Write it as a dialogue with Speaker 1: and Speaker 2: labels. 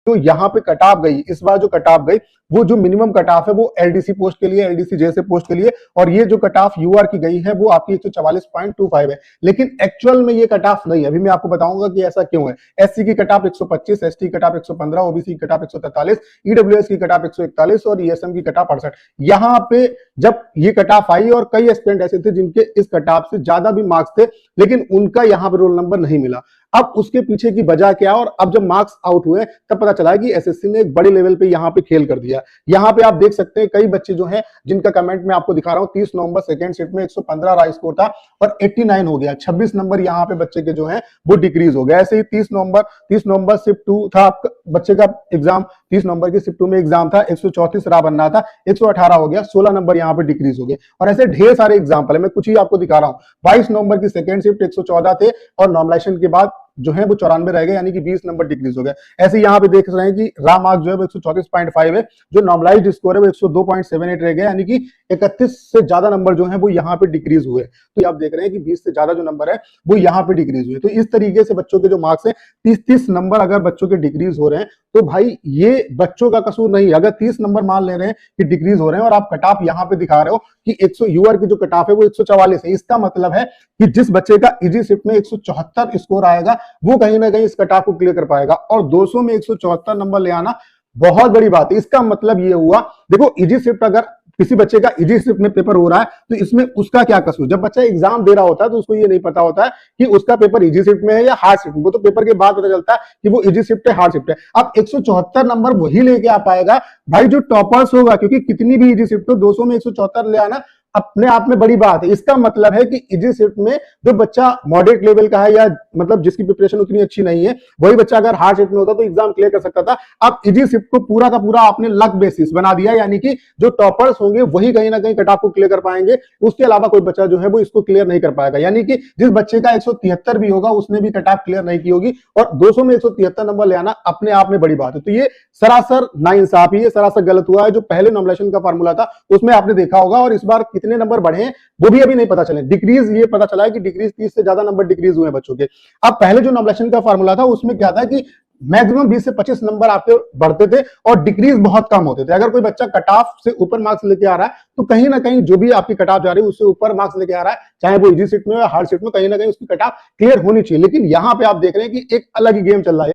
Speaker 1: जो यहाँ पे कट ऑफ गई, इस बार जो कट ऑफ गई वो जो मिनिमम कट ऑफ है वो एलडीसी पोस्ट के लिए, एलडीसी जैसे पोस्ट के लिए, और ये जो कट ऑफ यूआर की गई है वो आपकी 144.25 है। लेकिन एक्चुअल में ये कट ऑफ नहीं है। अभी मैं आपको बताऊंगा कि ऐसा क्यों है। एससी की कट ऑफ 125, एसटी की कट ऑफ 115, ओबीसी की कट ऑफ 143, ईडब्ल्यूएस की कट ऑफ 141 और ईएसएम की कट ऑफ 68। यहाँ पे जब ये कट ऑफ आई और कई एस्पिरेंट ऐसे थे जिनके इस कट ऑफ से ज्यादा भी मार्क्स थे, लेकिन उनका यहाँ पे रोल नंबर नहीं मिला। अब उसके पीछे की वजह क्या, और अब जब मार्क्स आउट हुए तब पता चला कि एसएससी ने एक बड़े लेवल पे यहाँ पे खेल कर दिया। यहाँ पे आप देख सकते हैं कई बच्चे जो हैं जिनका कमेंट में आपको दिखा रहा हूं, 30 नवंबर सेकंड शिफ्ट में 115 राय स्कोर था और 89 हो गया। 26 नंबर यहाँ पे बच्चे के जो है वो डिक्रीज हो गया। ऐसे ही 30 नवंबर शिफ्ट 2 था बच्चे का एग्जाम, 30 नवंबर की शिफ्ट 2 में एग्जाम था, 134 राह बनना था, 118 हो गया, 16 नंबर यहाँ पे डिक्रीज हो गए। और ऐसे ढेर सारे एग्जाम्पल है, मैं कुछ ही आपको दिखा रहा हूँ। 22 नवंबर की सेकंड शिफ्ट 114 थे और नॉर्मलाइजेशन के बाद जो है वो 94 रह गए, यानी कि 20 नंबर डिक्रीज हो गए। ऐसे यहाँ पे देख रहे हैं कि रा मार्क्स जो है वो 134.5 है, जो नॉर्मलाइज्ड स्कोर है वो 102.78 रह गए, यानी कि 31 से ज्यादा नंबर जो है वो यहाँ पे डिक्रीज हुए। तो आप देख रहे हैं कि 20 से ज्यादा जो नंबर है वो यहाँ पे डिक्रीज हुए। तो इस तरीके से बच्चों के जो मार्क्स है 30-30 नंबर अगर बच्चों के डिक्रीज हो रहे हैं तो भाई ये बच्चों का कसूर नहीं है। अगर 30 नंबर मान ले रहे हैं कि डिक्रीज हो रहे हैं और आप कट ऑफ यहाँ पे दिखा रहे हो कि 100 यूआर की जो कट ऑफ है वो 144 है, इसका मतलब है कि जिस बच्चे का इजी शिफ्ट में 174 स्कोर आएगा वो कहीं ना कहीं इस कट ऑफ को क्लियर कर पाएगा। और 200 में 174 नंबर ले आना बहुत बड़ी बात है। इसका मतलब ये हुआ, देखो इजी शिफ्ट अगर किसी बच्चे का इजी शिफ्ट में पेपर हो रहा है तो इसमें उसका क्या कसूर। जब बच्चा एग्जाम दे रहा होता है तो उसको ये नहीं पता होता है कि उसका पेपर इजी शिफ्ट में है या हार्ड शिफ्ट में, वो तो पेपर के बाद पता चलता है कि वो इजी शिफ्ट है हार्ड शिफ्ट है। अब 174 नंबर वही लेके आ पाएगा भाई जो टॉपर्स होगा, क्योंकि कितनी भी इजी शिफ्ट हो 200 में 174 ले आना अपने आप में बड़ी बात है। इसका मतलब है कि इजी शिफ्ट में जो बच्चा मॉडरेट लेवल का है या मतलब जिसकी प्रिपरेशन उतनी अच्छी नहीं है, वही बच्चा अगर हार्ड शिफ्ट में होता तो एग्जाम क्लियर कर सकता था। अब इजी शिफ्ट को पूरा का पूरा आपने लक बेसिस बना दिया, यानी कि जो टॉपर्स होंगे वही कहीं ना कहीं कट ऑफ को क्लियर कर पाएंगे, उसके अलावा कोई बच्चा जो है वो इसको क्लियर नहीं कर पाएगा। यानी कि जिस बच्चे का 173 भी होगा उसने भी कट ऑफ क्लियर नहीं की होगी, और 200 में 173 नंबर ले आना अपने आप में बड़ी बात है। तो ये सरासर नाइंसाफी है, सरासर गलत हुआ है। जो पहले नॉमिनेशन का फार्मूला था उसमें आपने देखा होगा, और इस बार कितने नंबर बढ़े हैं वो भी अभी नहीं पता चले। डिक्रीज ये पता चला है कि डिक्रीज 30 से ज्यादा नंबर डिक्रीज हुए हैं बच्चों के। अब पहले जो नॉमिनेशन का फार्मूला था उसमें क्या था कि मैक्सिमम 20 से 25 नंबर आपके बढ़ते थे और डिक्रीज बहुत कम होते थे। अगर कोई बच्चा कट ऑफ से ऊपर मार्क्स लेके आ रहा है तो कहीं ना कहीं जो भी आपकी कट ऑफ जा रही है उससे ऊपर मार्क्स लेके आ रहा है, चाहे वो इजी शिफ्ट में या हार्ड शिफ्ट में, कहीं ना कहीं उसकी कट ऑफ क्लियर होनी चाहिए। लेकिन यहाँ पे आप देख रहे हैं कि एक अलग ही गेम चल रहा है।